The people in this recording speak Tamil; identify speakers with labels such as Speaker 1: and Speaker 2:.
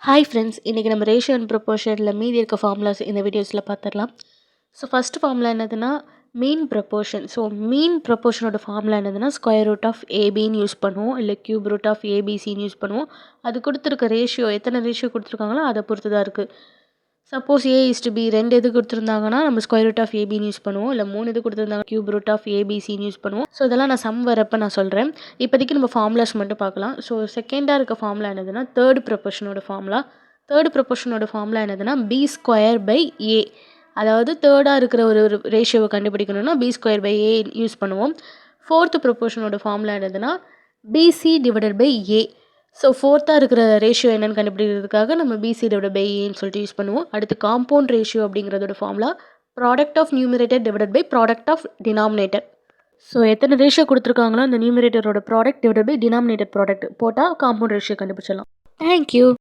Speaker 1: ஹாய் ஃப்ரெண்ட்ஸ், இன்றைக்கி நம்ம ரேஷியோ அண்ட் ப்ரொபோர்ஷனில் மீதி இருக்க ஃபார்முலாஸ் இந்த வீடியோஸில் பார்த்துடலாம். ஸோ ஃபஸ்ட் ஃபார்முலா என்னதுன்னா மீன் ப்ரொபோர்ஷன். ஸோ மீன் ப்ரொபோர்ஷனோட ஃபார்முலா என்னதுன்னா ஸ்கொயர் ரூட் ஆஃப் ஏபின்னு யூஸ் பண்ணுவோம், இல்லை கியூப் ரூட் ஆஃப் ஏபிசின்னு யூஸ் பண்ணுவோம். அது கொடுத்துருக்க ரேஷியோ எத்தனை ரேஷியோ கொடுத்துருக்காங்களோ அதை பொறுத்து தான் இருக்குது. சப்போஸ் A:B 2 இது கொடுத்துருந்தாங்கன்னா நம்ம ஸ்கொயர் ரூட் ஆஃப் ஏபின்னு யூஸ் பண்ணுவோம், இல்லை 3 இது கொடுத்துருந்தாங்க கியூப் ரூட் ஆஃப் ஏபிசின்னு யூஸ் பண்ணுவோம். ஸோ இதெல்லாம் நான் சம் வரப்போ நான் சொல்கிறேன். இப்போதைக்கு நம்ம ஃபார்முலாஸ் மட்டும் பார்க்கலாம். ஸோ செகண்டாக இருக்க ஃபார்முலா என்னதுன்னா தேர்ட் ப்ரொபோர்ஷனோட ஃபார்முலா என்னதுன்னா பி ஸ்கொயர் பை ஏ. அதாவது தேர்டாக இருக்கிற ஒரு ரேஷியோவை கண்டுபிடிக்கணும்னா b square by a use பண்ணுவோம். ஃபோர்த்து ப்ரொபோர்ஷனோட ஃபார்முலா என்னதுன்னா b c divided by a. So ஃபோர்த்தாக இருக்கிற ரேஷியோ என்னென்னு கண்டுபிடிக்கிறதுக்காக நம்ம பிசி டிவைட் பை ஏன்னு சொல்லிட்டு யூஸ் பண்ணுவோம். அடுத்து காம்பவுண்ட் ரேஷியோ அப்படிங்கிறதோட formula product of numerator divided by product of denominator. So எத்தனை ரேஷியோ கொடுத்துருக்காங்களோ அந்த நியூமரேட்டரோட product divided by denominator product போட்டால் காம்பவுண்ட் ரேஷியோ கண்டுபிடிச்சிடலாம். தேங்க்யூ.